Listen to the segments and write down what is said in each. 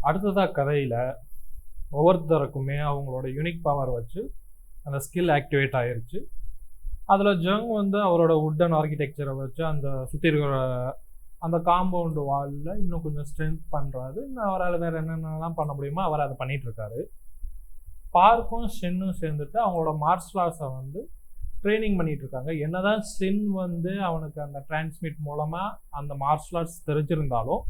அடுத்ததாக கதையில் ஒவ்வொருத்தருக்குமே அவங்களோட யூனிக் பவர் வச்சு அந்த ஸ்கில் ஆக்டிவேட் ஆயிருச்சு. அதில் ஜங் வந்து அவரோட வுட்டன் ஆர்கிடெக்சரை வச்சு அந்த சுற்றி இருக்கிற அந்த காம்பவுண்டு வாலில் இன்னும் கொஞ்சம் ஸ்ட்ரென்த் பண்ணுறாரு. இன்னும் அவரால் வேறு என்னென்னலாம் பண்ண முடியுமோ அவர் அதை பண்ணிகிட்ருக்காரு. பார்க்கும் ஷின்னும் சேர்ந்துட்டு அவங்களோட மார்ஷல் ஆர்ட்ஸை வந்து ட்ரைனிங் பண்ணிகிட்ருக்காங்க. என்னதான் ஷின் வந்து அவனுக்கு அந்த டிரான்ஸ்மிட் மூலமாக அந்த மார்ஷல் ஆர்ட்ஸ் தெரிஞ்சிருந்தாலும்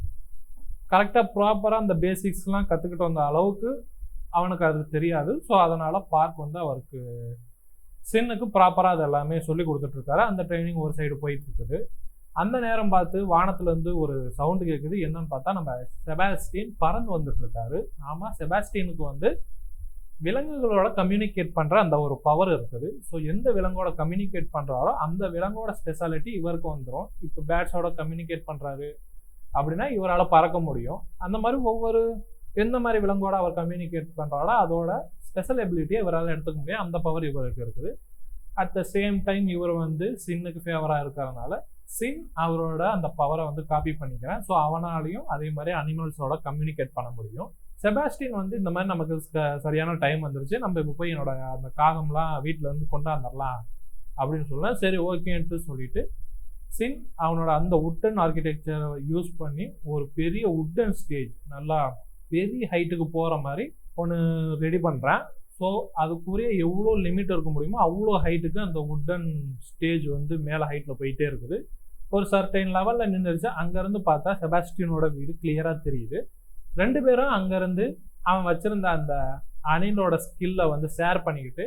கரெக்டாக ப்ராப்பராக அந்த பேசிக்ஸ்லாம் கற்றுக்கிட்டு வந்த அளவுக்கு அவனுக்கு அது தெரியாது. ஸோ அதனால் பார்க் வந்து அவருக்கு ஷின்னுக்கு ப்ராப்பராக அது எல்லாமே சொல்லி கொடுத்துட்ருக்காரு. அந்த ட்ரைனிங் ஒரு சைடு போயிட்டுருக்குது. அந்த நேரம் பார்த்து வானத்துலேருந்து ஒரு சவுண்டு கேட்குது. என்னன்னு பார்த்தா நம்ம செபாஸ்டியன் பறந்து வந்துட்டுருக்காரு. ஆமாம், செபாஸ்டியனுக்கு வந்து விலங்குகளோட கம்யூனிகேட் பண்ணுற அந்த ஒரு பவர் இருக்குது. ஸோ எந்த விலங்கோட கம்யூனிகேட் பண்ணுறாரோ அந்த விலங்கோட ஸ்பெஷாலிட்டி இவருக்கு வந்துடும். இப்போ பேட்ஸோட கம்யூனிகேட் பண்ணுறாரு அப்படின்னா இவரால் பறக்க முடியும். அந்த மாதிரி ஒவ்வொரு எந்த மாதிரி விலங்கோட அவர் கம்யூனிகேட் பண்ணுறாரோ அதோட ஸ்பெஷல் எபிலிட்டியை இவரால் எடுத்துக்க முடியும். அந்த பவர் இவருக்கு இருக்குது. அட் த சேம் டைம் இவர் வந்து ஷின்னுக்கு ஃபேவராக இருக்கிறதுனால ஷின் அவரோட அந்த பவரை வந்து காப்பி பண்ணிக்கிறேன். ஸோ அவனாலையும் அதே மாதிரி அனிமல்ஸோட கம்யூனிகேட் பண்ண முடியும். செபாஸ்டின் வந்து இந்த மாதிரி நமக்கு சரியான டைம் வந்துருச்சு, நம்ம இப்போ போய் என்னோட அந்த காகம்லாம் வீட்டில் வந்து கொண்டாந்துடலாம் அப்படின்னு சொல்லுவேன். சரி ஓகேன்ட்டு சொல்லிட்டு ஷின் அவனோட அந்த வுட்டன் ஆர்கிடெக்சரை யூஸ் பண்ணி ஒரு பெரிய வுட்டன் ஸ்டேஜ் நல்லா பெரிய ஹைட்டுக்கு போகிற மாதிரி ஒன்று ரெடி பண்ணுறேன். ஸோ அதுக்குரிய எவ்வளோ லிமிட் இருக்க முடியுமோ அவ்வளோ ஹைட்டுக்கு அந்த வுட்டன் ஸ்டேஜ் வந்து மேலே ஹைட்டில் போயிட்டே இருக்குது. ஒரு சர்டைன் லெவலில் நின்றுச்சு. அங்கேருந்து பார்த்தா செபாஸ்டியனோட வீடு கிளியராக தெரியுது. ரெண்டு பேரும் அங்கேருந்து அவன் வச்சுருந்த அந்த அணிலோட ஸ்கில்லை வந்து ஷேர் பண்ணிக்கிட்டு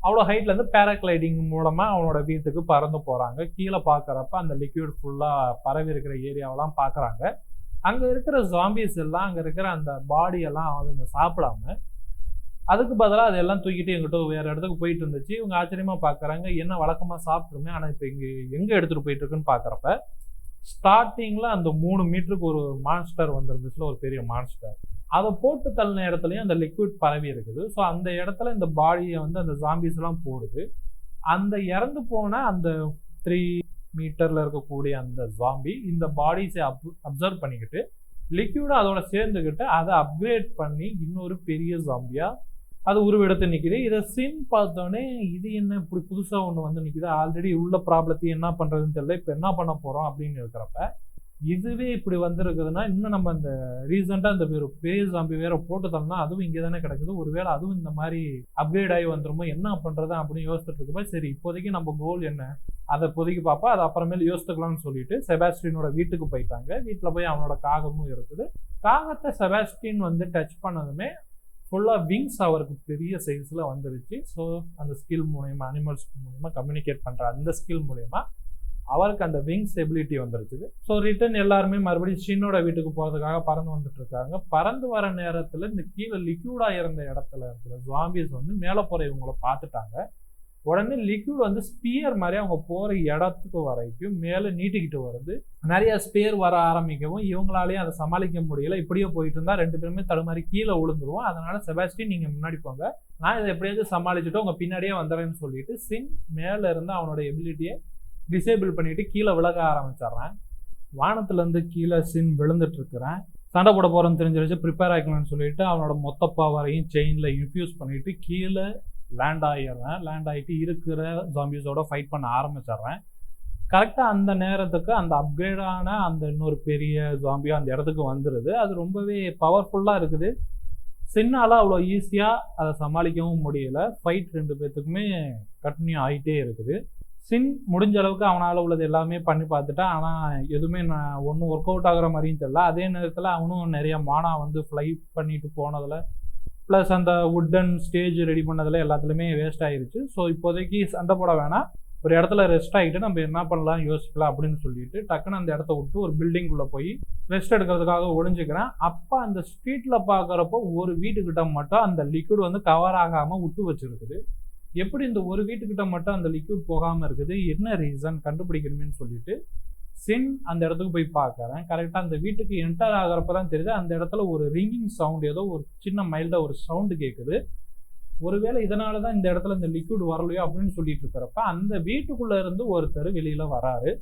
அவ்வளோ ஹைட்லேருந்து பேராகிளைடிங் மூலமாக அவனோட வீட்டுக்கு பறந்து போகிறாங்க. கீழே பார்க்குறப்ப அந்த லிக்விட் ஃபுல்லாக பரவி இருக்கிற ஏரியாவெல்லாம் பார்க்குறாங்க. அங்கே இருக்கிற ஜாம்பிஸ் எல்லாம் அங்கே இருக்கிற அந்த பாடியெல்லாம் அதுங்க சாப்பிடாம அதுக்கு பதிலாக அதெல்லாம் தூக்கிட்டு எங்கிட்ட வேறு இடத்துக்கு போயிட்டு இருந்துச்சு. இவங்க ஆச்சரியமாக பார்க்குறாங்க, என்ன வழக்கமாக சாப்பிட்ருமே ஆனால் இப்போ இங்கே எங்கே எடுத்துகிட்டு போயிட்டு இருக்குன்னு பார்க்குறப்ப ஸ்டார்டிங்கில் அந்த 3 மீட்டருக்கு ஒரு மான்ஸ்டர் வந்துருந்துச்சுல, ஒரு பெரிய மான்ஸ்டர். அதை போட்டு தள்ளின இடத்துலையும் அந்த லிக்விட் பரவி இருக்குது. ஸோ அந்த இடத்துல இந்த பாடியை வந்து அந்த ஜாம்பிஸ்லாம் போடுது. அந்த இறந்து போன அந்த 3 மீட்டரில் இருக்கக்கூடிய அந்த ஜாம்பி இந்த பாடிஸை அப்சர்வ் பண்ணிக்கிட்டு லிக்விடை அதோட சேர்ந்துக்கிட்டு அதை அப்கிரேட் பண்ணி இன்னொரு பெரிய ஜாம்பியாக அது உருவெடுத்து நிற்கிது. இதை ஷின் பார்த்தோன்னே இது என்ன இப்படி புதுசாக ஒன்று வந்து நிற்கிது, ஆல்ரெடி உள்ள ப்ராப்ளத்தையும் என்ன பண்ணுறதுன்னு தெரியல, இப்போ என்ன பண்ண போகிறோம் அப்படின்னு இருக்கிறப்ப இதுவே இப்படி வந்துருக்குதுன்னா இன்னும் நம்ம அந்த ரீசெண்டாக இந்த பெரிய ஜாம்பி வேற போட்டுதோம்னா அதுவும் இங்கே தானே கிடக்குது, ஒருவேளை அதுவும் இந்த மாதிரி அப்கிரேட் ஆகி வந்துருமோ, என்ன பண்ணுறது அப்படின்னு யோசிச்சுட்டு இருக்கப்ப சரி இப்போதைக்கு நம்ம கோல் என்ன அதை இப்போதைக்கு பார்ப்பா, அது அப்புறமேல யோசித்துக்கலாம்னு சொல்லிட்டு செபாஸ்டியனோட வீட்டுக்கு போயிட்டாங்க. வீட்டில் போய் அவனோட காகமும் இருக்குது. காகத்தை செபாஸ்டியன் வந்து டச் பண்ணதுமே ஃபுல்லாக விங்ஸ் அவருக்கு பெரிய சைஸில் வந்துருச்சு. ஸோ அந்த ஸ்கில் மூலயமா அனிமல்ஸ் மூலயமா கம்யூனிகேட் பண்ணுற அந்த ஸ்கில் மூலயமா அவருக்கு அந்த விங்ஸ் எபிலிட்டி வந்துருச்சு. ஸோ ரிட்டன் எல்லாருமே மறுபடியும் ஷின்னோட வீட்டுக்கு போகிறதுக்காக பறந்து வந்துட்டு இருக்காங்க. பறந்து வர நேரத்தில் இந்த கீழே லிக்யூடாக இருந்த இடத்துல இருக்கிற ஜாம்பிஸ் வந்து மேலே போகிற இவங்களை பார்த்துட்டாங்க. உடனே லிக்விட் வந்து ஸ்பியர் மாதிரி அவங்க போகிற இடத்துக்கு வரைக்கும் மேலே நீட்டிக்கிட்டு வருது. நிறைய ஸ்பியர் வர ஆரம்பிக்கவும் இவங்களாலேயும் அதை சமாளிக்க முடியல. இப்படியே போயிட்டு இருந்தால் 2 பேருமே தடுமாறி கீழே விழுந்துருவோம். அதனால செபாஸ்டியன் நீங்கள் முன்னாடி போங்க, நான் இதை எப்படியாவது சமாளிச்சுட்டு உங்கள் பின்னாடியே வந்துடுறேன்னு சொல்லிட்டு ஷின் மேலே இருந்து அவனோட எபிலிட்டியை டிசேபிள் பண்ணிட்டு கீழே விலக ஆரம்பிச்சிட்றேன். வானத்துலேருந்து கீழே ஷின் விழுந்துட்டு இருக்கிறேன். சண்டை போட போகிறேன்னு தெரிஞ்சிருச்சு, ப்ரிப்பேர் ஆகிக்கலாம்னு சொல்லிட்டு அவனோட மொத்த பவரையும் செயினில் இன்ஃபியூஸ் பண்ணிட்டு கீழே லேண்ட் ஆகிடுறேன். லேண்ட் ஆகிட்டு இருக்கிற ஜாம்பிஸோட ஃபைட் பண்ண ஆரம்பிச்சிட்றேன். கரெக்டாக அந்த நேரத்துக்கு அந்த அப்கிரேடான அந்த இன்னொரு பெரிய ஜாம்பியாக அந்த இடத்துக்கு வந்துடுது. அது ரொம்பவே பவர்ஃபுல்லாக இருக்குது. ஷின்னால் அவ்வளோ ஈஸியாக அதை சமாளிக்கவும் முடியல. ஃபைட் 2 பேர்த்துக்குமே கண்டினியூ ஆகிட்டே இருக்குது. ஷின் முடிஞ்ச அளவுக்கு அவனால் உள்ளது எல்லாமே பண்ணி பார்த்துட்டான். ஆனால் எதுவுமே நான் ஒன்றும் ஒர்க் அவுட் ஆகிற மாதிரியும் தெரியல. அதே நேரத்தில் அவனும் நிறைய மானா வந்து ஃப்ளை பண்ணிட்டு போனதில் ப்ளஸ் அந்த வுட்டன் ஸ்டேஜ் ரெடி பண்ணதில் எல்லாத்துலேயுமே வேஸ்ட் ஆகிருச்சு. ஸோ இப்போதைக்கு சண்டை போட வேணாம், ஒரு இடத்துல ரெஸ்ட் ஆகிட்டு நம்ம என்ன பண்ணலாம் யோசிக்கலாம் அப்படின்னு சொல்லிட்டு டக்குன்னு அந்த இடத்த விட்டு ஒரு பில்டிங்குள்ளே போய் ரெஸ்ட் எடுக்கிறதுக்காக ஒழிஞ்சுக்கிறேன். அப்போ அந்த ஸ்ட்ரீட்டில் பார்க்குறப்போ ஒரு வீட்டுக்கிட்ட மட்டும் அந்த லிக்விட் வந்து கவர் ஆகாமல் விட்டு வச்சுருக்குது. எப்படி இந்த ஒரு வீட்டுக்கிட்ட மட்டும் அந்த லிக்விட் போகாமல் இருக்குது, என்ன ரீசன் கண்டுபிடிக்கணுமேனு சொல்லிட்டு ஷின் அந்த இடத்துக்கு போய் பார்க்குறேன். கரெக்டாக அந்த வீட்டுக்கு என்டர் ஆகிறப்ப தான் தெரியுது அந்த இடத்துல ஒரு ரிங்கிங் சவுண்ட், ஏதோ ஒரு சின்ன மைல்டாக ஒரு சவுண்டு கேட்குது. ஒருவேளை இதனால தான் இந்த இடத்துல இந்த லிக்விட் வரலையோ அப்படின்னு சொல்லிட்டு இருக்கிறப்ப அந்த வீட்டுக்குள்ளே இருந்து ஒருத்தர் வெளியில் வராரு.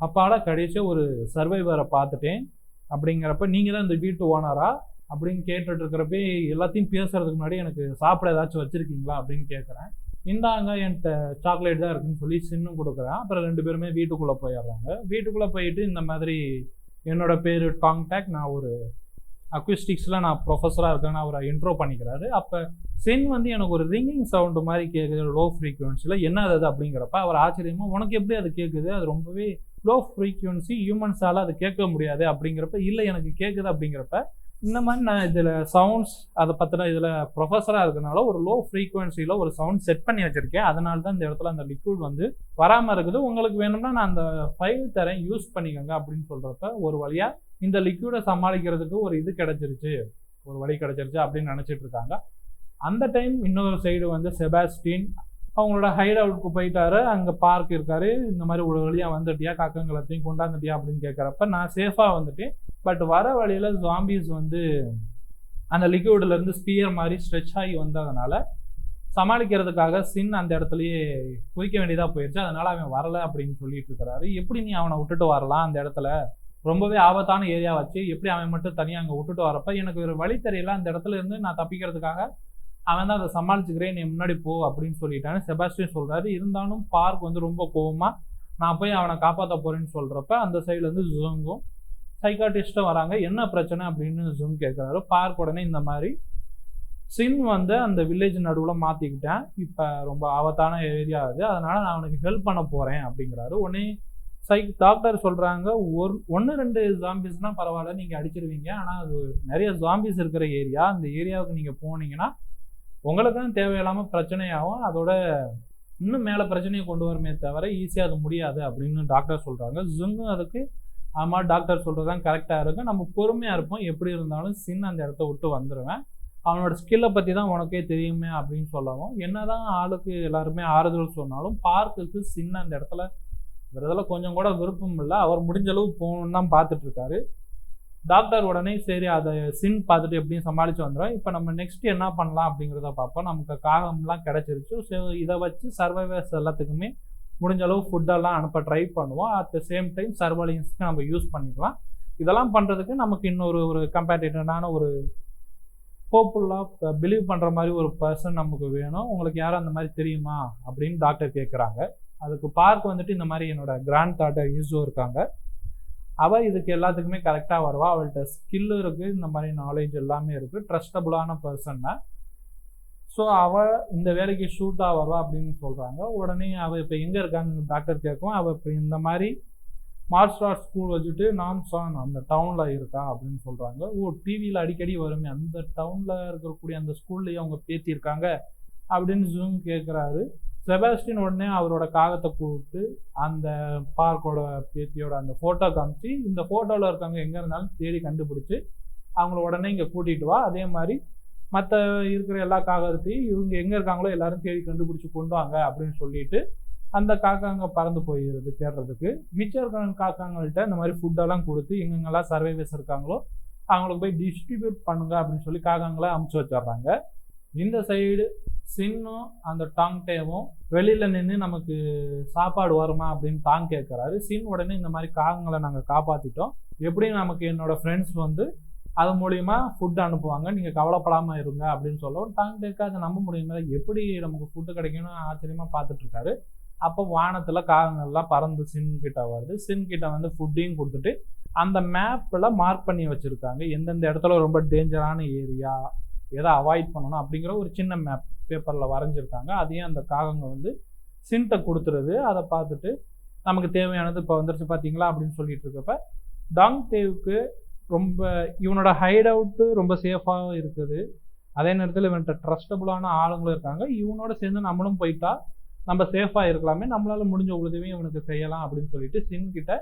அப்பால கடைசியாக ஒரு சர்வைவரை பார்த்துட்டேன் அப்படிங்கிறப்ப நீங்கள் தான் இந்த வீட்டு ஓனரா அப்படின்னு கேட்டுட்டு இருக்கிறப்ப எல்லாத்தையும் பேசுறதுக்கு முன்னாடி எனக்கு சாப்பிட ஏதாச்சும் வச்சிருக்கீங்களா அப்படின்னு கேட்குறேன். இந்தாங்க என்கிட்ட சாக்லேட் தான் இருக்குன்னு சொல்லி சின்னும் கொடுக்குறேன். அப்புறம் 2 பேருமே வீட்டுக்குள்ளே போயிடுறாங்க. வீட்டுக்குள்ளே போயிட்டு இந்த மாதிரி என்னோட பேர் டாங் டேக், நான் ஒரு அக்யூஸ்டிக்ஸில் நான் ப்ரொஃபஸராக இருக்கேன்னு அவரை இன்ட்ரோ பண்ணிக்கிறாரு. அப்போ சின் வந்து எனக்கு ஒரு ரிங்கிங் சவுண்டு மாதிரி கேட்குது லோ ஃப்ரீக்வன்சியில், என்ன அது அப்படிங்கிறப்ப அவர் ஆச்சரியமாக உனக்கு எப்படி அது கேட்குது, அது ரொம்பவே லோ ஃப்ரீக்வன்சி, ஹியூமன்ஸால் அது கேட்க முடியாது அப்படிங்கிறப்ப, இல்லை எனக்கு கேட்குது அப்படிங்கிறப்ப, இந்த மாதிரி நான் இதில் சவுண்ட்ஸ் அதை பற்றின இதில் ப்ரொஃபஸராக இருக்கனால ஒரு லோ ஃப்ரீக்வன்சியில் ஒரு சவுண்ட் செட் பண்ணி வச்சுருக்கேன், அதனால தான் இந்த இடத்துல அந்த லிக்விட் வந்து வராமல் இருக்குது, உங்களுக்கு வேணும்னா நான் அந்த ஃபைல் தரேன் யூஸ் பண்ணிக்கோங்க அப்படின்னு சொல்கிறப்ப ஒரு வழியாக இந்த லிக்விடை சமாளிக்கிறதுக்கு ஒரு இது கிடச்சிருச்சு, ஒரு வழி கிடச்சிருச்சு அப்படின்னு நினச்சிட்டு இருக்காங்க. அந்த டைம் இன்னொரு சைடு வந்து செபாஸ்டின் அவங்களோட ஹைட் அவுட்க்கு போயிட்டாரு. அங்கே பார்க் இருக்காரு. இந்த மாதிரி ஒரு வழியாக வந்துட்டியா, காக்கங்களத்தையும் கொண்டாந்துட்டியா அப்படின்னு கேட்குறப்ப நான் சேஃபாக வந்துட்டேன், பட் வர வழியில் ஜாம்பிஸ் வந்து அந்த லிக்விட்லேருந்து ஸ்பியர் மாதிரி ஸ்ட்ரெச் ஆகி வந்ததுனால சமாளிக்கிறதுக்காக சின் அந்த இடத்துலையே குதிக்க வேண்டியதாக போயிடுச்சு, அதனால அவன் வரலை அப்படின்னு சொல்லிட்டு இருக்கிறாரு. எப்படி நீ அவனை விட்டுட்டு வரலாம், அந்த இடத்துல ரொம்பவே ஆபத்தான ஏரியா வச்சு எப்படி அவன் மட்டும் தனியாக அங்கே விட்டுட்டு வரப்ப எனக்கு ஒரு வழி தெரியல, அந்த இடத்துல இருந்து நான் தப்பிக்கிறதுக்காக அவன் தான் அதை சமாளிச்சுக்கிறேன், நீ முன்னாடி போ அப்படின்னு சொல்லிட்டான்னு செபாஸ்டியன் சொல்கிறாரு. இருந்தாலும் பார்க் வந்து ரொம்ப கோவமாக நான் போய் அவனை காப்பாற்ற போகிறேன்னு சொல்கிறப்ப அந்த சைட்லேருந்து ஜூங்கும் சைக்காட்டிஸ்ட்டும் வராங்க. என்ன பிரச்சனை அப்படின்னு ஜூங் கேட்குறாரு. பார்க் உடனே இந்த மாதிரி சின் வந்து அந்த வில்லேஜ் நடுவில் மாற்றிக்கிட்டேன், இப்போ ரொம்ப ஆபத்தான ஏரியா அது, அதனால் நான் அவனுக்கு ஹெல்ப் பண்ண போகிறேன் அப்படிங்கிறாரு. உடனே டாக்டர் சொல்கிறாங்க, 1-2 ஜாம்பிஸ்னால் பரவாயில்ல, நீங்கள் அடிச்சிருவீங்க, ஆனால் அது நிறைய ஜாம்பிஸ் இருக்கிற ஏரியா, அந்த ஏரியாவுக்கு நீங்கள் போனீங்கன்னா உங்களுக்கு தான் தேவையில்லாமல் பிரச்சனையாகும், அதோட இன்னும் மேலே பிரச்சனையை கொண்டு வருமே தவிர ஈஸியாக அது முடியாது அப்படின்னு டாக்டர் சொல்கிறாங்க. ஜுங்கும் அதுக்கு ஆமாம் டாக்டர் சொல்கிறது தான் கரெக்டாக இருக்கும், நம்ம பொறுமையாக இருப்போம், எப்படி இருந்தாலும் சின் அந்த இடத்த விட்டு வந்துடுவேன், அவனோட ஸ்கில்லை பற்றி தான் உனக்கே தெரியுமே அப்படின்னு சொல்லவும், என்னதான் ஆளுக்கு எல்லாருமே ஆறுதல் சொன்னாலும் பார்க்குக்கு சின்ன அந்த இடத்துல இதெல்லாம் கொஞ்சம் கூட விருப்பம் இல்லை, அவர் முடிஞ்ச அளவு போகணுன்னு தான் பார்த்துட்டு இருக்காரு. டாக்டர் உடனே சரி அதை சின் பார்த்துட்டு எப்படியும் சமாளித்து வந்துடும், இப்போ நம்ம நெக்ஸ்ட் என்ன பண்ணலாம் அப்படிங்கிறத பார்ப்போம், நமக்கு காகம்லாம் கிடச்சிருச்சு, ஸோ இதை வச்சு சர்வைவர்ஸ் எல்லாத்துக்குமே முடிஞ்ச அளவு ஃபுட்டெல்லாம் அனுப்ப ட்ரை பண்ணுவோம், அட் த சேம் டைம் சர்வைலன்ஸ்க்கு நம்ம யூஸ் பண்ணிக்கலாம். இதெல்லாம் பண்ணுறதுக்கு நமக்கு இன்னொரு கம்பேட்டிட்டான ஒரு ஹோப்ஃபுல்லாக பிலீவ் பண்ணுற மாதிரி ஒரு பர்சன் நமக்கு வேணும், உங்களுக்கு யாரும் அந்த மாதிரி தெரியுமா அப்படின்னு டாக்டர் கேட்குறாங்க. அதுக்கு பார்க் வந்துட்டு இந்த மாதிரி என்னோட கிராண்ட் தாட்டர் யூஸோ இருக்காங்க, அவள் இதுக்கு எல்லாத்துக்குமே கரெக்டாக வருவா, அவள்கிட்ட ஸ்கில் இருக்குது, இந்த மாதிரி நாலேஜ் எல்லாமே இருக்குது, ட்ரஸ்டபுளான பர்சன் தான், ஸோ அவள் இந்த வேலைக்கு ஷூட்டாக வருவா அப்படின்னு சொல்கிறாங்க. உடனே அவள் இப்போ எங்கே இருக்காங்க டாக்டர் கேட்கும், அவள் இப்போ இந்த மாதிரி மார்ஷல் ஸ்கூல் வச்சுட்டு நாம்சான் அந்த டவுனில் இருக்கா அப்படின்னு சொல்கிறாங்க. டிவியில் அடிக்கடி வருமே அந்த டவுனில் இருக்கக்கூடிய அந்த ஸ்கூல்லையே அவங்க பேத்தியிருக்காங்க அப்படின்னு ஜூம் கேட்குறாரு. செபாஸ்டின் உடனே அவரோட காகத்தை கூப்பிட்டு அந்த பார்க்கோட பேத்தியோட அந்த ஃபோட்டோ காமிச்சு, இந்த ஃபோட்டோவில் இருக்கவங்க எங்கே இருந்தாலும் தேடி கண்டுபிடிச்சி அவங்கள உடனே இங்கே கூட்டிகிட்டு வா, அதே மாதிரி மற்ற இருக்கிற எல்லா காகத்தையும் இவங்க எங்கே இருக்காங்களோ எல்லாரும் தேடி கண்டுபிடிச்சி கொண்டு வாங்க அப்படின்னு சொல்லிட்டு அந்த காக்காங்க பறந்து போயிடுது தேடுறதுக்கு. மிச்சம் இருக்கிற காக்காங்கள்ட்ட இந்த மாதிரி ஃபுட்டெல்லாம் கொடுத்து எங்கெங்கெல்லாம் சர்வைவர்ஸ் இருக்காங்களோ அவங்களுக்கு போய் டிஸ்ட்ரிபியூட் பண்ணுங்க அப்படின்னு சொல்லி காக்காங்களை அமுச்சு வச்சிடுறாங்க. இந்த சைடு சின்னும் அந்த டாங் டேவும் வெளியில் நின்று நமக்கு சாப்பாடு வருமா அப்படின்னு டாங் கேட்குறாரு. சின் உடனே இந்த மாதிரி காகங்களை நாங்கள் காப்பாற்றிட்டோம், எப்படியும் நமக்கு என்னோட ஃப்ரெண்ட்ஸ் வந்து அது மூலிமா ஃபுட்டு அனுப்புவாங்க, நீங்கள் கவலைப்படாமல் இருங்க அப்படின்னு சொல்லவும் டாங் டேக்கு அதை நம்ப முடியுமா, எப்படி நமக்கு ஃபுட்டு கிடைக்கும்னு ஆச்சரியமாக பார்த்துட்ருக்காரு. அப்போ வானத்தில் காகங்கள்லாம் பறந்து சின்கிட்ட வருது, சின்கிட்ட வந்து ஃபுட்டையும் கொடுத்துட்டு அந்த மேப்பில் மார்க் பண்ணி வச்சுருக்காங்க எந்தெந்த இடத்துல ரொம்ப டேஞ்சரான ஏரியா, எதை அவாய்ட் பண்ணணும் அப்படிங்கிற ஒரு சின்ன மேப் பேப்பரில் வரைஞ்சிருக்காங்க. அதையும் அந்த காகங்க வந்து சின்ட்டை கொடுத்துருது. அதை பார்த்துட்டு நமக்கு தேவையானது இப்போ வந்துருச்சு பார்த்தீங்களா அப்படின்னு சொல்லிட்டு இருக்கப்ப டாங் டேவுக்கு ரொம்ப இவனோட ஹைட் அவுட்டு ரொம்ப சேஃபாக இருக்குது, அதே நேரத்தில் இவன்கிட்ட ட்ரஸ்டபுளான ஆளுங்களும் இருக்காங்க, இவனோட சேர்ந்து நம்மளும் போயிட்டா நம்ம சேஃபாக இருக்கலாமே, நம்மளால் முடிஞ்ச உதவியும் இவனுக்கு செய்யலாம் அப்படின்னு சொல்லிட்டு சின்கிட்ட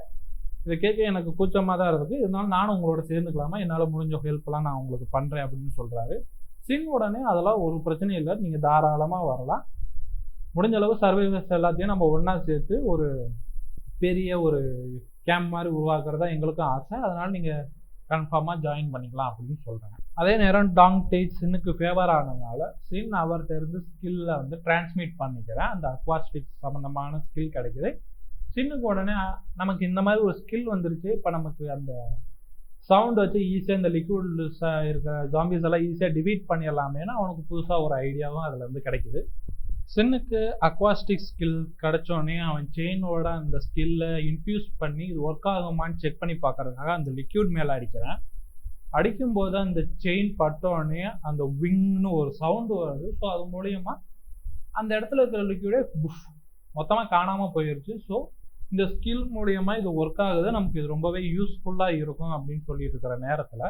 இதை கேட்க எனக்கு கூச்சமாக தான் இருக்குது, இருந்தாலும் நானும் உங்களோட சேர்ந்துக்கலாமா, என்னால் முடிஞ்ச ஹெல்ப்லாம் நான் உங்களுக்கு பண்ணுறேன் அப்படின்னு சொல்கிறாரு. சின் உடனே அதெல்லாம் ஒரு பிரச்சனையும் இல்லை, நீங்கள் தாராளமாக வரலாம், முடிஞ்ச அளவு சர்வைவர்ஸ் எல்லாத்தையும் நம்ம ஒன்றா சேர்த்து ஒரு பெரிய ஒரு கேம்ப் மாதிரி உருவாக்குறதா எங்களுக்கும் ஆசை, அதனால் நீங்கள் கன்ஃபார்மாக ஜாயின் பண்ணிக்கலாம் அப்படின்னு சொல்கிறாங்க. அதே நேரம் டாங் டே சின்னுக்கு ஃபேவர் ஆனதுனால சின் அவர்கிட்ட இருந்து ஸ்கில்லை வந்து டிரான்ஸ்மிட் பண்ணிக்கிறேன், அந்த அக்வாஸ்டிக்ஸ் சம்மந்தமான ஸ்கில் கிடைக்குது. சின்னுக்கு உடனே நமக்கு இந்த மாதிரி ஒரு ஸ்கில் வந்துருச்சு, இப்போ நமக்கு அந்த சவுண்ட் வச்சு ஈஸியாக இந்த லிக்விட் இருக்க ஜாம்பிஸ் எல்லாம் ஈஸியாக டிவீட் பண்ணிடலாமேனா அவனுக்கு புதுசாக ஒரு ஐடியாவும் அதில் இருந்து கிடைக்குது. சின்னுக்கு அக்வாஸ்டிக் ஸ்கில் கிடைச்சோடனே அவன் செயினோட அந்த ஸ்கில்லை இன்ஃபியூஸ் பண்ணி இது ஒர்க் ஆகுமான்னு செக் பண்ணி பார்க்கறதுக்காக அந்த லிக்யூட் மேலே அடிக்கிறேன். அடிக்கும்போது அந்த செயின் பட்டோடனே அந்த விங்னு ஒரு சவுண்டு வருது. ஸோ அது மூலயமா அந்த இடத்துல இருக்கிற லிக்யூடே மொத்தமாக காணாமல் போயிடுச்சு. ஸோ இந்த ஸ்கில் மூலயமா இது ஒர்க் ஆகுது, நமக்கு இது ரொம்பவே யூஸ்ஃபுல்லாக இருக்கும் அப்படின்னு சொல்லிட்டு இருக்கிற நேரத்தில்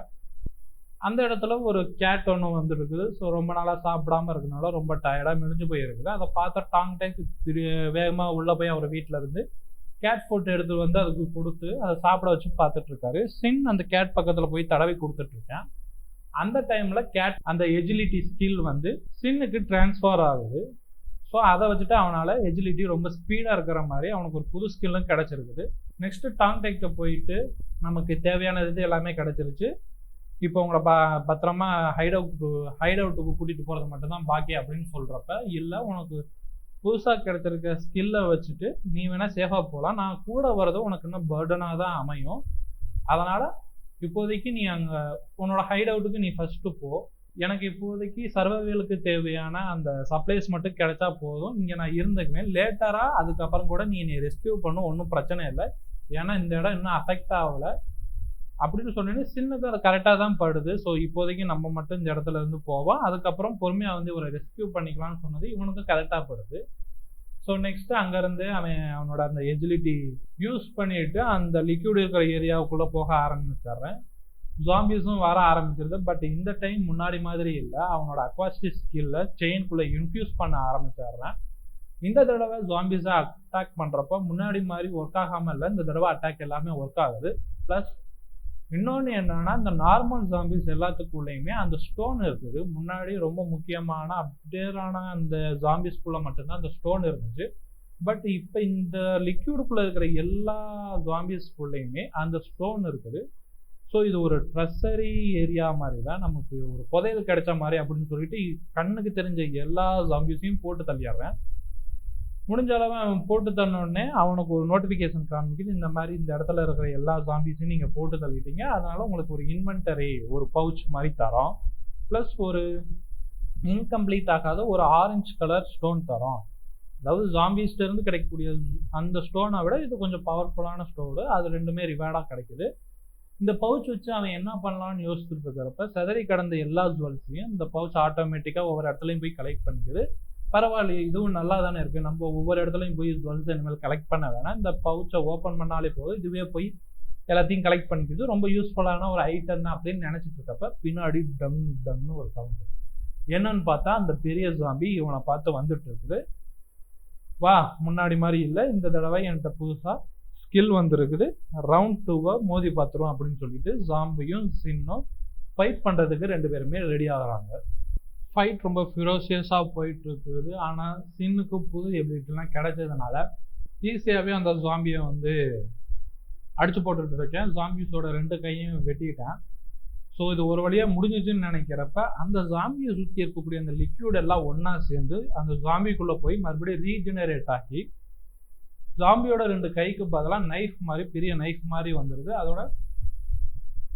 அந்த இடத்துல ஒரு கேட் ஒன்று வந்துருக்குது. ஸோ ரொம்ப நாளாக சாப்பிடாம இருக்கனால ரொம்ப டயர்டாக மெலிஞ்சு போயிருக்குது. அதை பார்த்தா டாங் டேக் வேகமாக உள்ளே போய் அவர் வீட்டில் இருந்து கேட் ஃபுட் எடுத்து வந்து அதுக்கு கொடுத்து அதை சாப்பிட வச்சு பார்த்துட்டு இருக்காரு. சின் அந்த கேட் பக்கத்தில் போய் தடவி கொடுத்துட்டு இருக்கேன். அந்த டைமில் கேட் அந்த எஜிலிட்டி ஸ்கில் வந்து சின்னுக்கு டிரான்ஸ்ஃபர் ஆகுது. ஸோ அதை வச்சுட்டு அவனால் எஜிலிட்டி ரொம்ப ஸ்பீடாக இருக்கிற மாதிரி அவனுக்கு ஒரு புது ஸ்கில்லும் கிடச்சிருக்குது. நெக்ஸ்ட்டு டாங் டேக்கிட்ட போயிட்டு நமக்கு தேவையானது இது எல்லாமே கிடச்சிருச்சு. இப்போ உங்களை பத்திரமா ஹைட் அவுட்டுக்கு கூட்டிகிட்டு போகிறது மட்டும்தான் பாக்கி அப்படின்னு சொல்கிறப்ப, இல்லை உனக்கு புதுசாக கிடைச்சிருக்க ஸ்கில்லை வச்சுட்டு நீ வேணால் சேஃபாக போகலாம், நான் கூட வர்றது உனக்கு இன்னும் பர்டனாக தான் அமையும். அதனால் இப்போதைக்கு நீ அங்கே உன்னோட ஹைட் அவுட்டுக்கு நீ ஃபஸ்ட்டு போ. எனக்கு இப்போதைக்கு சர்வைவலுக்கு தேவையான அந்த சப்ளைஸ் மட்டும் கிடைச்சா போதும், இங்கே நான் இருந்துக்குவேன். லேட்டராக அதுக்கப்புறம் கூட நீ ரெஸ்கியூ பண்ணும், ஒன்றும் பிரச்சனை இல்லை, ஏன்னா இந்த இடம் இன்னும் அஃபெக்ட் ஆகலை அப்படின்னு சொன்னேன்னு சின்னது அது கரெக்டாக தான் படுது. ஸோ இப்போதைக்கு நம்ம மட்டும் இந்த இடத்துல இருந்து போவோம், அதுக்கப்புறம் பொறுமையாக வந்து ஒரு ரெஸ்கியூ பண்ணிக்கலாம்னு சொன்னது இவனுக்கும் கரெக்டாக படுது. ஸோ நெக்ஸ்ட்டு அங்கேருந்து அவனோட அந்த எஜிலிட்டி யூஸ் பண்ணிட்டு அந்த லிக்யூட் இருக்கிற ஏரியாவுக்குள்ளே போக ஆரம்பிச்சிடுறேன். ஜாம்பிஸும் வர ஆரம்பிச்சிருது. பட் இந்த டைம் முன்னாடி மாதிரி இல்லை, அவனோட அக்வாஸ்டிக் ஸ்கில்ல செயின்குள்ளே இன்ஃபியூஸ் பண்ண ஆரம்பிச்சிடுறேன். இந்த தடவை ஜாம்பிஸை அட்டாக் பண்ணுறப்ப முன்னாடி மாதிரி ஒர்க் ஆகாமல் இல்லை, இந்த தடவை அட்டாக் எல்லாமே ஒர்க் ஆகுது. ப்ளஸ் இன்னொன்று என்னன்னா, இந்த நார்மல் ஜாம்பிஸ் எல்லாத்துக்குள்ளேயுமே அந்த ஸ்டோன் இருக்குது. முன்னாடி ரொம்ப முக்கியமான அப்டேட்டான அந்த ஜாம்பிஸ்குள்ளே மட்டும்தான் அந்த ஸ்டோன் இருந்துச்சு. பட் இப்போ இந்த லிக்யூடுக்குள்ளே இருக்கிற எல்லா ஜாம்பிஸ்குள்ளேயுமே அந்த ஸ்டோன் இருக்குது. ஸோ இது ஒரு ட்ரெஸரி ஏரியா மாதிரி தான், நமக்கு ஒரு புதையல் கிடைச்ச மாதிரி அப்படின்னு சொல்லிட்டு கண்ணுக்கு தெரிஞ்ச எல்லா ஜாம்பிஸையும் போட்டு தள்ளிடுறேன். முடிஞ்ச அளவு அவன் போட்டு தன்னோடனே அவனுக்கு ஒரு நோட்டிஃபிகேஷன் காமிக்குது, இந்த மாதிரி இந்த இடத்துல இருக்கிற எல்லா ஜாம்பிஸையும் நீங்கள் போட்டு தள்ளிட்டீங்க, அதனால உங்களுக்கு ஒரு இன்வென்டரி ஒரு பவுச் மாதிரி தரோம், ப்ளஸ் ஒரு இன்கம்ப்ளீட் ஆகாத ஒரு ஆரஞ்சு கலர் ஸ்டோன் தரோம். அதாவது ஜாம்பிஸ்லேருந்து கிடைக்கக்கூடிய அந்த ஸ்டோனை விட இது கொஞ்சம் பவர்ஃபுல்லான ஸ்டோனு, அது ரெண்டுமே ரிவார்டாக கிடைக்குது. இந்த பவுச் வச்சு அவன் என்ன பண்ணலான்னு யோசிச்சுட்டு இருக்கிறப்ப செதறி கடந்த எல்லா ஜுவல்ஸையும் இந்த பவுச் ஆட்டோமேட்டிக்காக ஒவ்வொரு இடத்துலையும் போய் கலெக்ட் பண்ணிக்குது. பரவாயில்ல, இதுவும் நல்லா தானே இருக்குது, நம்ம ஒவ்வொரு இடத்துலையும் போய் ஜுவல்ஸ் இனிமேல் கலெக்ட் பண்ண வேணாம், இந்த பவுச்சை ஓப்பன் பண்ணாலே போதும், இதுவே போய் எல்லாத்தையும் கலெக்ட் பண்ணிக்குது, ரொம்ப யூஸ்ஃபுல்லான ஒரு ஐட்டம் தான் அப்படின்னு நினச்சிட்டு இருக்கப்ப பின்னாடி டங் டங்னு ஒரு சவுண்டு. என்னன்னு பார்த்தா அந்த பெரிய ஜாம்பி இவனை பார்த்து வந்துட்டு இருக்குது. வா, முன்னாடி மாதிரி இல்லை, இந்த தடவை என்கிட்ட புதுசாக ஸ்கில் வந்துருக்குது, ரவுண்ட் 2 மோதி பார்த்துருவோம் அப்படின்னு சொல்லிட்டு ஜாம்பியும் சின்னும் ஃபைட் பண்ணுறதுக்கு ரெண்டு பேருமே ரெடி ஆகிறாங்க. ஃபைட் ரொம்ப ஃபிரோசியஸாக போயிட்டு இருக்குது. ஆனால் சின்னுக்கு புது எபிலிட்டிலாம் கிடைச்சதுனால ஈஸியாகவே அந்த ஜாம்பியை வந்து அடிச்சு போட்டுட்டு இருக்கேன். ஜாம்பிஸோட 2 கையும் வெட்டிட்டேன். ஸோ இது ஒரு வழியாக முடிஞ்சிச்சுன்னு நினைக்கிறப்ப அந்த ஜாம்பியை சுற்றி இருக்கக்கூடிய அந்த லிக்யூட் எல்லாம் ஒன்றா சேர்ந்து அந்த ஜாம்பிக்குள்ளே போய் மறுபடியும் ரீஜெனரேட் ஆகி ஜாம்பியோட 2 கைக்கு பதிலாக நைஃப் மாதிரி பெரிய நைஃப் மாதிரி வந்துடுது. அதோட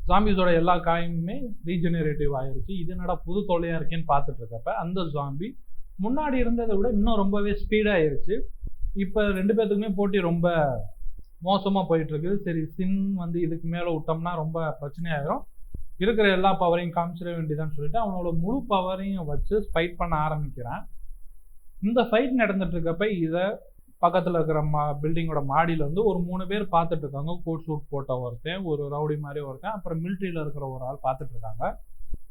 ஜாம்பிஸோட எல்லா காயுமே ரீஜெனரேட்டிவ் ஆயிடுச்சு. இது என்னடா புது தொல்லையாக இருக்கேன்னு பார்த்துட்டு இருக்கப்ப அந்த ஜாம்பி முன்னாடி இருந்ததை விட இன்னும் ரொம்பவே ஸ்பீடாகிருச்சு. இப்போ 2 பேர்த்துக்குமே போட்டி ரொம்ப மோசமாக போயிட்டு இருக்குது. சரி, சின் வந்து இதுக்கு மேலே விட்டோம்னா ரொம்ப பிரச்சனையாயிரும், இருக்கிற எல்லா பவரையும் காமிச்சிட வேண்டியதான்னு சொல்லிட்டு அவனோட முழு பவரையும் வச்சு ஃபைட் பண்ண ஆரம்பிக்கிறான். இந்த ஃபைட் நடந்துட்டு இருக்கப்ப இதை பக்கத்தில் இருக்கிற பில்டிங்கோட மாடியில் வந்து ஒரு 3 பேர் பார்த்துட்டு இருக்காங்க. கோட் சூட் போட்ட ஒருத்தன், ஒரு ரவுடி மாதிரி ஒருத்தன், அப்புறம் மிலிட்ரியில் இருக்கிற ஒரு ஆள் பார்த்துட்டு இருக்காங்க.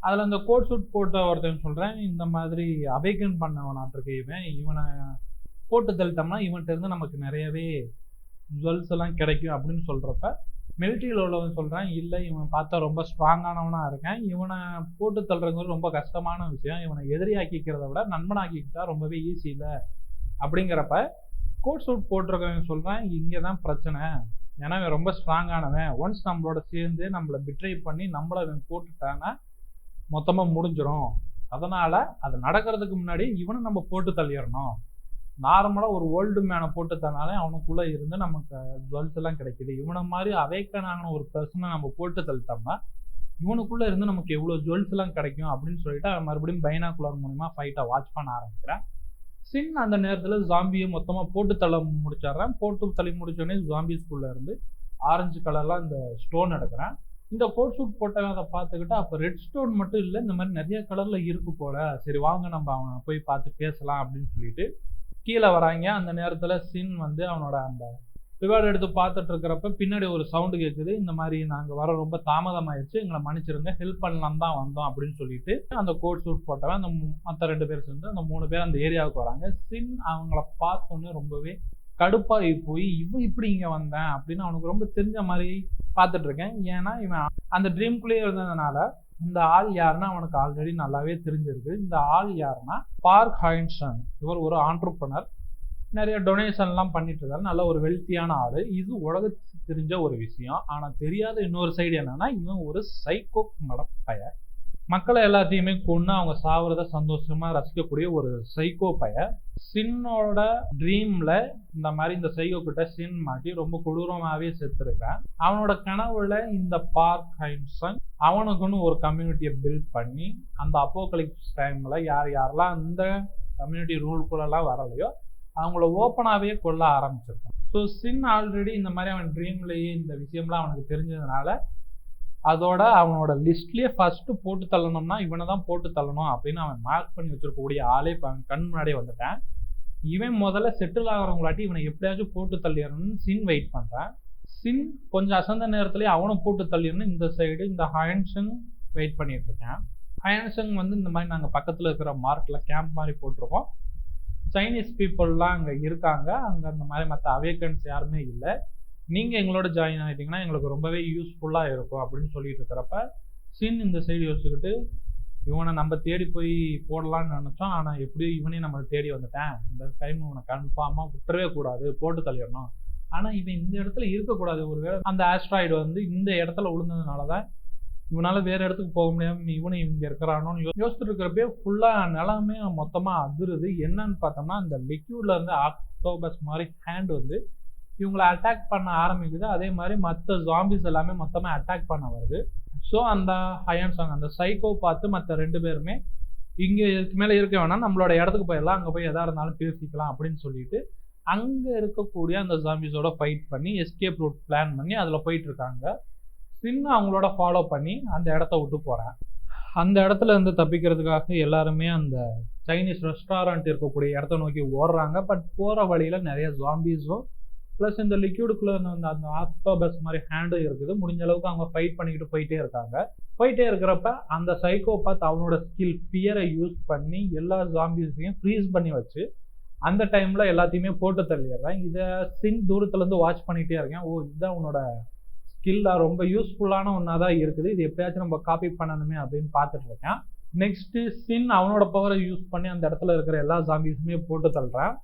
அதில் அந்த கோட் சூட் போட்ட ஒருத்தன் சொல்கிறேன், இந்த மாதிரி அவேக்கன் பண்ணவனாட்டிருக்கு, இவனை போட்டு தள்ளிட்டோம்னா இவன்கிட்ட இருந்து நமக்கு நிறையவே ஜுவல்ஸ் எல்லாம் கிடைக்கும் அப்படின்னு சொல்கிறப்ப மிலிட்ரியில் உள்ளவன் சொல்கிறான், இல்லை இவன் பார்த்தா ரொம்ப ஸ்ட்ராங்கானவனாக இருக்கேன், இவனை போட்டு தள்ளுறது ரொம்ப கஷ்டமான விஷயம், இவனை எதிரியாக்கிக்கிறத விட நண்பனாக்கிக்கிட்டா ரொம்பவே ஈஸி இல்லை அப்படிங்கிறப்ப கோட் சூட் போட்டிருக்கவன் சொல்கிறான், இங்கே தான் பிரச்சனை, ஏன்னா இவன் ரொம்ப ஸ்ட்ராங்கானவன், ஒன்ஸ் நம்மளோட சேர்ந்து நம்மளை பிட்ரை பண்ணி நம்மளை இவன் போட்டுட்டான்னா மொத்தமாக முடிஞ்சிடும், அதனால் அது நடக்கிறதுக்கு முன்னாடி இவனை நம்ம போட்டு தள்ளிடணும், நார்மலாக ஒரு ஓல்டு மேனை போட்டு தனாலே அவனுக்குள்ளே இருந்து நமக்கு ஜுவல்ஸ் எல்லாம் கிடைக்குது. இவனை மாதிரி அவேக்கன் ஆகின ஒரு பர்சனை நம்ம போட்டு தள்ளிட்டோம்னா இவனுக்குள்ளே இருந்து நமக்கு எவ்வளோ ஜுவல்ஸ் எல்லாம் கிடைக்கும் அப்படின்னு சொல்லிட்டு அவன் மறுபடியும் பைனாகுலர் மூலிமா ஃபைட்டை வாட்ச் பண்ண ஆரம்பிக்கிறேன். சின் அந்த நேரத்தில் ஜாம்பியை மொத்தமாக போட்டு தள்ள முடிச்சிட்றேன். போட்டு தள்ளி முடிச்சோடனே ஜாம்பிஸ்குள்ளே இருந்து ஆரஞ்சு கலர்லாம் இந்த ஸ்டோன் எடுக்கிறேன். இந்த கோட் சூட் போட்டவன் அதை பார்த்துக்கிட்டு அப்போ ரெட் ஸ்டோன் மட்டும் இல்லை, இந்த மாதிரி நிறைய கலரில் இருக்கு போல, சரி வாங்க நம்ம அவனை போய் பார்த்து பேசலாம் அப்படின்னு சொல்லிட்டு கீழே வராங்க. அந்த நேரத்தில் சின் வந்து அவனோட அந்த ரிவார்டு எடுத்து பார்த்துட்டு இருக்கிறப்ப பின்னாடி ஒரு சவுண்டு கேட்குது. இந்த மாதிரி நாங்கள் வர ரொம்ப தாமதமாயிருச்சு, எங்களை மன்னிச்சிருங்க, ஹெல்ப் பண்ணலாம் தான் வந்தோம் அப்படின்னு சொல்லிட்டு அந்த கோட் சூட் போட்டவன் அந்த மற்ற 2 பேர் சேர்ந்து அந்த 3 பேர் அந்த ஏரியாவுக்கு வராங்க. சின் அவங்கள பார்த்தோன்னே ரொம்பவே கடுப்பாகி போய் இவன் இப்படி இங்கே வந்தேன் அப்படின்னு அவனுக்கு ரொம்ப தெரிஞ்ச மாதிரி பார்த்துட்டு இருக்கேன். ஏன்னா இவன் அந்த ட்ரீம்குள்ளேயே இருந்ததுனால இந்த ஆள் யாருன்னா அவனுக்கு ஆல்ரெடி நல்லாவே தெரிஞ்சிருக்கு. இந்த ஆள் யாருன்னா பார்க் ஹைன்சன். இவர் ஒரு ஆண்டர்பிரனர், நிறைய டொனேஷன்லாம் பண்ணிட்டு இருக்காரு, நல்ல ஒரு வெல்த்தியான ஆள். இது உலகத்துக்கு தெரிஞ்ச ஒரு விஷயம். ஆனால் தெரியாத இன்னொரு சைடு என்னன்னா இவன் ஒரு சைக்கோ மடப்பைய, மக்களை எல்லாத்தையுமே கொண்டு அவங்க சாவறத சந்தோஷமா ரசிக்கக்கூடிய ஒரு சைக்கோ பைய. சின்னோட ட்ரீம்ல இந்த மாதிரி இந்த சைக்கோ கிட்ட சின் மாட்டி ரொம்ப கொடூரமாவே செத்துருக்கான். அவனோட கனவுல இந்த பார்க் ஹைன்சன் அவனுக்குன்னு ஒரு கம்யூனிட்டியை பில்ட் பண்ணி அந்த அப்போகலிப்ஸ் டைம்ல யாரெல்லாம் அந்த கம்யூனிட்டி ரூல்குள்ளெல்லாம் வரலையோ அவங்கள ஓப்பனாகவே கொல்ல ஆரம்பிச்சிருக்கான். ஸோ சின் ஆல்ரெடி இந்த மாதிரி அவன் ட்ரீம்லேயே இந்த விஷயம்லாம் அவனுக்கு தெரிஞ்சதுனால அதோட அவனோட லிஸ்ட்லேயே ஃபர்ஸ்ட் போட்டு தள்ளணும்னா இவனை தான் போட்டு தள்ளணும் அப்படின்னு அவன் மார்க் பண்ணி வச்சிருக்கக்கூடிய ஆளே இப்போ அவன் கண் முன்னாடியே வந்துட்டான். இவன் முதல்ல செட்டில் ஆகிறவங்களாட்டி இவனை எப்படியாச்சும் போட்டு தள்ளிடணும்னு சின் வெயிட் பண்ணுறான். சின் கொஞ்சம் அசந்த நேரத்துலேயே அவனும் போட்டு தள்ளிடணும் இந்த சைடு இந்த ஹயன்சன் வெயிட் பண்ணிட்டு இருக்கேன். ஹயன்சன் வந்து இந்த மாதிரி நாங்கள் பக்கத்தில் இருக்கிற மார்க்கில் கேம்ப் மாதிரி போட்டிருக்கோம், சைனீஸ் பீப்புளெலாம் அங்கே இருக்காங்க, அங்கே அந்த மாதிரி மற்ற அவேக்கன்ஸ் யாருமே இல்லை, நீங்கள் எங்களோட ஜாயின் ஆகிட்டீங்கன்னா எங்களுக்கு ரொம்பவே யூஸ்ஃபுல்லாக இருக்கும் அப்படின்னு சொல்லிட்டு இருக்கிறப்ப சின் இந்த சைடு யோசிச்சுக்கிட்டு இவனை நம்ம தேடி போய் போடலான்னு நினச்சோம், ஆனால் எப்படியும் இவனே நம்மளை தேடி வந்துட்டேன், இந்த டைம் இவனை கன்ஃபார்மாக விட்டுறவே கூடாது, போட்டு தள்ளிடணும். ஆனால் இவன் இந்த இடத்துல இருக்கக்கூடாது, ஒருவேளை அந்த ஆஸ்ட்ராய்டு வந்து இந்த இடத்துல விழுந்ததுனால தான் இவனால் வேறு இடத்துக்கு போக முடியாமல் இவனை இங்கே இருக்கிறானோன்னு யோசிச்சுட்டு இருக்கிறப்பே ஃபுல்லாக நிலமே மொத்தமாக அதிருது. என்னன்னு பார்த்தோம்னா அந்த லிக்யூடில் இருந்து ஆக்டோபஸ் மாதிரி ஹேண்ட் வந்து இவங்களை அட்டாக் பண்ண ஆரம்பிக்குது. அதே மாதிரி மற்ற ஜாம்பிஸ் எல்லாமே மொத்தமாக அட்டாக் பண்ண வருது. ஸோ அந்த ஹயன்சன் அந்த சைக்கோ பார்த்து மற்ற 2 பேருமே இங்கே இதுக்கு மேலே இருக்க வேணாம், நம்மளோட இடத்துக்கு போயிடலாம், அங்கே போய் எதாக இருந்தாலும் பேசிக்கலாம் அப்படின்னு சொல்லிட்டு அங்கே இருக்கக்கூடிய அந்த ஜாம்பிஸோட ஃபைட் பண்ணி எஸ்கேப் ரூட் பிளான் பண்ணி அதில் போயிட்டு இருக்காங்க. சின்ன அவங்களோட ஃபாலோ பண்ணி அந்த இடத்த விட்டு போகிறேன். அந்த இடத்துல இருந்து தப்பிக்கிறதுக்காக எல்லாருமே அந்த சைனீஸ் ரெஸ்டாரண்ட் இருக்கக்கூடிய இடத்த நோக்கி ஓடுறாங்க. பட் போகிற வழியில் நிறைய ஜாம்பிஸும் ப்ளஸ் இந்த லிக்யூடுக்குள்ளே அந்த ஆக்டோபஸ் மாதிரி ஹேண்டும் இருக்குது. முடிஞ்ச அளவுக்கு அவங்க ஃபைட் பண்ணிக்கிட்டு போயிட்டே இருக்காங்க. போயிட்டே இருக்கிறப்ப அந்த சைக்கோபாத் அவனோட ஸ்கில் ஃபியரை யூஸ் பண்ணி எல்லா ஜாம்பிஸையும் ஃப்ரீஸ் பண்ணி வச்சு அந்த டைமில் எல்லாத்தையுமே போட்டு தள்ளிடுறேன். இதை சின் தூரத்துலேருந்து வாட்ச் பண்ணிகிட்டே இருக்கேன். ஓ, இதுதான் உன்னோட ஸ்கில்லாக ரொம்ப யூஸ்ஃபுல்லான ஒன்றா தான் இருக்குது, இது எப்படியாச்சும் நம்ம காப்பி பண்ணணுமே அப்படின்னு பார்த்துட்டு இருக்கேன். நெக்ஸ்ட்டு சின் அவனோட பவரை யூஸ் பண்ணி அந்த இடத்துல இருக்கிற எல்லா ஜாம்பிஸுமே போட்டு தள்ளுறேன்.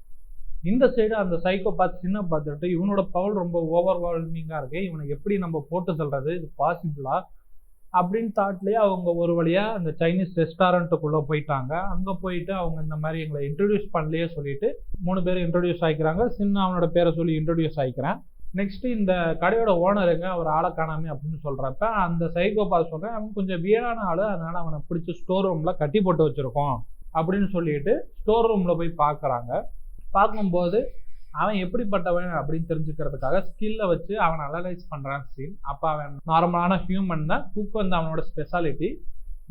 இந்த சைடு அந்த சைக்கோபாத் சின்ன பார்த்துட்டு இவனோட பவர் ரொம்ப ஓவர்வால்மிங்காக இருக்கு, இவனை எப்படி நம்ம போட்டு தள்ளுறது, இது பாசிபிளா அப்படின்னு தாட்லேயே அவங்க ஒரு வழியாக அந்த சைனீஸ் ரெஸ்டாரண்ட்டுக்குள்ளே போயிட்டாங்க. அங்கே போயிட்டு அவங்க இந்த மாதிரி எங்களை இன்ட்ரடியூஸ் பண்ணலையே சொல்லிட்டு 3 பேர் இன்ட்ரடியூஸ் ஆகிக்கிறாங்க. சின்ன அவனோட பேரை சொல்லி இன்ட்ரடியூஸ் ஆகிக்கிறேன். நெக்ஸ்ட்டு இந்த கடையோட ஓனருங்க அவர் ஆளை காணாமே அப்படின்னு சொல்கிறப்ப அந்த சைக்கோபாத் சொல்கிறேன், அவன் கொஞ்சம் வீடான ஆள், அதனால் அவனை பிடிச்சி ஸ்டோர் ரூமில் கட்டி போட்டு வச்சுருக்கோம் அப்படின்னு சொல்லிட்டு ஸ்டோர் ரூமில் போய் பார்க்குறாங்க. பார்க்கும்போது அவன் எப்படிப்பட்டவன் அப்படின்னு தெரிஞ்சுக்கிறதுக்காக ஸ்கில்லை வச்சு அவன் அனலைஸ் பண்ணுறான் சீன். அப்போ அவன் நார்மலான ஹியூமன் தான், குக் வந்து அவனோட ஸ்பெஷாலிட்டி.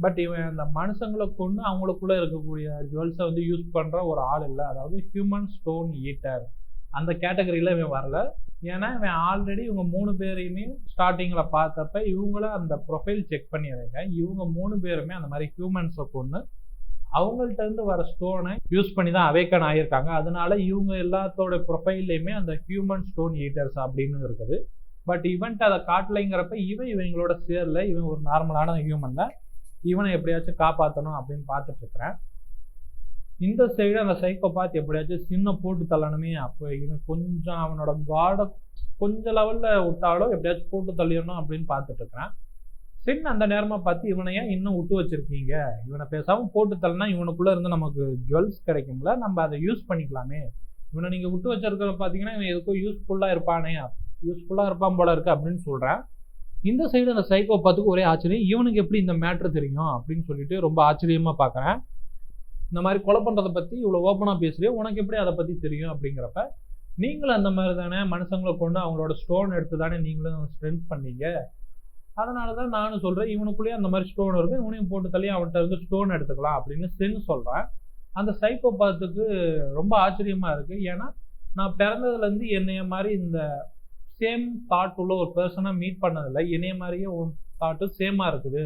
பட் இவன் அந்த மனுஷங்களை கொண்டு அவங்களுக்குள்ளே இருக்கக்கூடிய ஜுவல்ஸை வந்து யூஸ் பண்ணுற ஒரு ஆள் இல்லை, அதாவது ஹியூமன் ஸ்டோன் ஈட்டர் அந்த கேட்டகரியில் இவன் வரல. ஏன்னா இவன் ஆல்ரெடி இவங்க 3 பேரையுமே ஸ்டார்டிங்கில் பார்த்தப்ப இவங்கள அந்த ப்ரொஃபைல் செக் பண்ணி வைங்க, இவங்க 3 பேருமே அந்த மாதிரி ஹியூமன்ஸை கொண்டு அவங்கள்ட்ட இருந்து வர ஸ்டோனை யூஸ் பண்ணி தான் அவேக்கன் ஆகியிருக்காங்க. அதனால இவங்க எல்லாத்தோட ப்ரொஃபைல்லையுமே அந்த ஹியூமன் ஸ்டோன் ஈட்டர்ஸ் அப்படின்னு இருக்குது. பட் இவன்ட்டு அதை காட்டலைங்கிறப்ப இவங்களோட சேர்ல இவன் ஒரு நார்மலான ஹியூமன் தான், இவனை எப்படியாச்சும் காப்பாற்றணும் அப்படின்னு பார்த்துட்டு இருக்கிறேன். இந்த சைடு அந்த சைக்கோபாத் எப்படியாச்சும் சின்ன போட்டு தள்ளணுமே, அப்போ இவன் கொஞ்சம் அவனோட காடை கொஞ்சம் லெவலில் விட்டாலும் எப்படியாச்சும் போட்டு தள்ளிடணும் அப்படின்னு பார்த்துட்டு இருக்கிறேன். சின் அந்த நேரமா பார்த்து இவனை ஏன் இன்னும் விட்டு வச்சிருக்கீங்க, இவனை பேசாம போட்டு தள்ளனா இவனுக்குள்ள இருந்து நமக்கு ஜுவல்ஸ் கிடைக்கும்ல, நம்ம அதை யூஸ் பண்ணிக்கலாமே, இவனை நீங்க விட்டு வச்சிருக்கிற பார்த்தீங்கன்னா இவன் எதுக்கோ யூஸ்ஃபுல்லா இருப்பான் போல இருக்கு அப்படின்னு சொல்றேன். இந்த சைடு அந்த சைக்கோபாத்துக்கு ஒரே ஆச்சரியம், இவனுக்கு எப்படி இந்த மேட்ரு தெரியும் அப்படின்னு சொல்லிட்டு ரொம்ப ஆச்சரியமா பார்க்குறேன். இந்த மாதிரி கொலை பண்ணுறதை பற்றி இவ்வளோ ஓப்பனாக பேசுறியோ, உனக்கு எப்படி அதை பற்றி தெரியும் அப்படிங்கிறப்ப, நீங்களும் அந்த மாதிரி தானே மனுஷங்களை கொண்டு அவங்களோட ஸ்டோன் எடுத்து தானே நீங்களும் ஸ்ட்ரென்த் பண்ணீங்க, அதனால தான் நானும் சொல்கிறேன் இவனுக்குள்ளேயே அந்த மாதிரி ஸ்டோன் இருக்குது, இவனையும் போட்டு தள்ளி அவன்கிட்ட இருந்து ஸ்டோன் எடுத்துக்கலாம் அப்படின்னு சென்னு சொல்கிறேன். அந்த சைக்கோபாத்துக்கு ரொம்ப ஆச்சரியமாக இருக்குது. ஏன்னா நான் பிறந்ததுலேருந்து என்னைய மாதிரி இந்த சேம் தாட் உள்ள ஒரு பர்சனை மீட் பண்ணதில்லை. என்னைய மாதிரியே உன் தாட்டு சேமாக இருக்குது.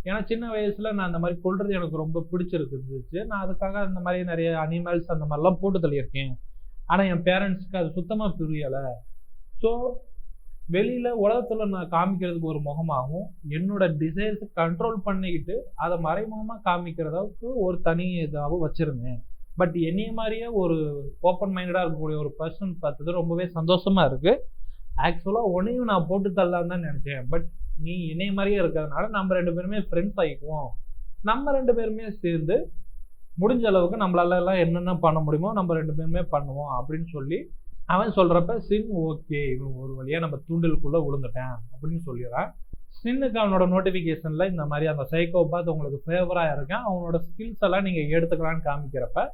ஏன்னா சின்ன வயசில் நான் அந்த மாதிரி கொள்வது எனக்கு ரொம்ப பிடிச்சிருக்குச்சு. நான் அதுக்காக அந்த மாதிரி நிறைய அனிமல்ஸ் அந்த மாதிரிலாம் போட்டு தள்ளியிருக்கேன். ஆனால் என் பேரண்ட்ஸ்க்கு அது சுத்தமாக புரியலை. ஸோ வெளியில் உலகத்தில் நான் காமிக்கிறதுக்கு ஒரு முகமாகவும், என்னோட டிசைர்ஸை கண்ட்ரோல் பண்ணிக்கிட்டு அதை மறைமுகமாக காமிக்கிறதுக்கு ஒரு தனி இதாகவும் வச்சுருந்தேன். பட் என்னைய மாதிரியே ஒரு ஓப்பன் மைண்டடாக இருக்கக்கூடிய ஒரு பர்சன் பார்த்தது ரொம்பவே சந்தோஷமாக இருக்குது. ஆக்சுவலாக உன்னையும் நான் போட்டு தள்ளலான்னு தான் நினச்சேன். பட் நீ என்னைய மாதிரியே இருக்கிறதுனால நம்ம 2 பேருமே ஃப்ரெண்ட்ஸ் ஆகிக்குவோம். நம்ம 2 பேருமே சேர்ந்து முடிஞ்ச அளவுக்கு நம்மளால எல்லாம் என்னென்ன பண்ண முடியுமோ நம்ம 2 பேருமே பண்ணுவோம் அப்படின்னு சொல்லி அவன் சொல்கிறப்ப சின் ஓகே, இவன் ஒரு வழியாக நம்ம தூண்டலுக்குள்ளே விழுந்துட்டேன் அப்படின்னு சொல்லிடுறான். சின்னுக்கு அவனோட நோட்டிஃபிகேஷனில் இந்த மாதிரி அந்த சைக்கோபாத் உங்களுக்கு ஃபேவராக இருக்கேன், அவனோட ஸ்கில்ஸ் எல்லாம் நீங்கள் எடுத்துக்கலான்னு காமிக்கிறப்ப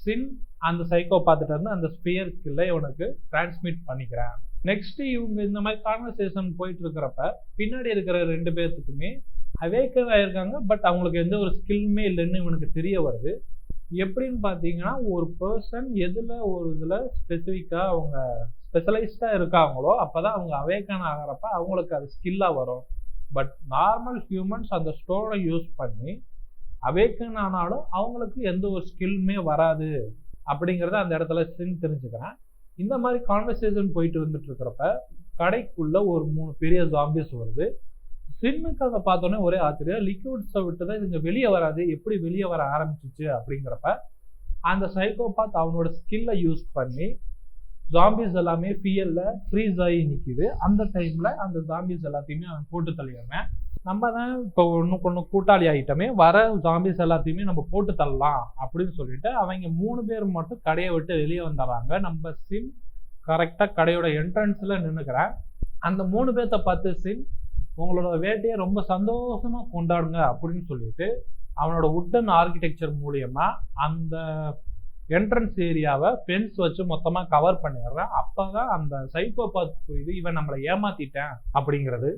சின் அந்த சைக்கோபாத்திட்ட இருந்து அந்த ஸ்பியர் ஸ்கில்லை இவனுக்கு டிரான்ஸ்மிட் பண்ணிக்கிறான். நெக்ஸ்ட் இவங்க இந்த மாதிரி கான்வர்சேஷன் போயிட்டு இருக்கிறப்ப பின்னாடி இருக்கிற 2 பேர்த்துக்குமே அவேக்கன் ஆயிருக்காங்க. பட் அவங்களுக்கு எந்த ஒரு ஸ்கில்லுமே இல்லைன்னு இவனுக்கு தெரிய வருது. எப்படின்னு பார்த்தீங்கன்னா, ஒரு பர்சன் எதில் ஒரு இதில் ஸ்பெசிஃபிக்காக அவங்க ஸ்பெஷலைஸ்டாக இருக்காங்களோ அப்போ தான் அவங்க அவேக்கன் ஆகிறப்ப அவங்களுக்கு அது ஸ்கில்லாக வரும். பட் நார்மல் ஹியூமன்ஸ் அந்த ஸ்டோனை யூஸ் பண்ணி அவேக்கன் ஆனாலும் அவங்களுக்கு எந்த ஒரு ஸ்கில்லுமே வராது அப்படிங்கிறத அந்த இடத்துல சின் தெரிஞ்சுக்கிறேன். இந்த மாதிரி கான்வர்சேஷன் போயிட்டு வந்துட்டு இருக்கிறப்ப கடைக்குள்ள ஒரு 3 பெரிய ஜாம்பிஸ் வருது. சின்னுக்கு அதை பார்த்தோன்னே ஒரே ஆச்சரியம், லிக்விட்ஸை விட்டு தான் இதுங்க வெளியே வராது, எப்படி வெளியே வர ஆரம்பிச்சிச்சு அப்படிங்கிறப்ப அந்த சைக்கோபாத் அவனோட ஸ்கில்லை யூஸ் பண்ணி ஜாம்பிஸ் எல்லாமே ஃபியல்ல ஃப்ரீஸ் ஆகி நிற்கிது. அந்த டைம்ல அந்த ஜாம்பிஸ் எல்லாத்தையுமே அவன் போட்டு தள்ளிடுறேன். நம்ம தான் இப்போ ஒன்று கூட்டாளி ஆகிட்டோமே, வர ஜாம்பிஸ் எல்லாத்தையுமே நம்ம போட்டு தள்ளலாம் அப்படின்னு சொல்லிட்டு அவங்க 3 பேர் மட்டும் கடையை விட்டு வெளியே வந்துடுறாங்க. நம்ம சின் கரெக்டாக கடையோட என்ட்ரன்ஸில் நின்றுக்கிறேன். அந்த 3 பேர்த்த பார்த்து சின் உங்களோட வேட்டையை ரொம்ப சந்தோஷமாக கொண்டாடுங்க அப்படின்னு சொல்லிட்டு அவனோட உட்டன் ஆர்கிடெக்சர் மூலியமா அந்த என்ட்ரன்ஸ் ஏரியாவை ஃபென்ஸ் வச்சு மொத்தமாக கவர் பண்ணிடுறேன். அப்போ தான் அந்த சைக்கோபாத் புரியுது இவன் நம்மளை ஏமாத்திட்டேன் அப்படிங்கிறது.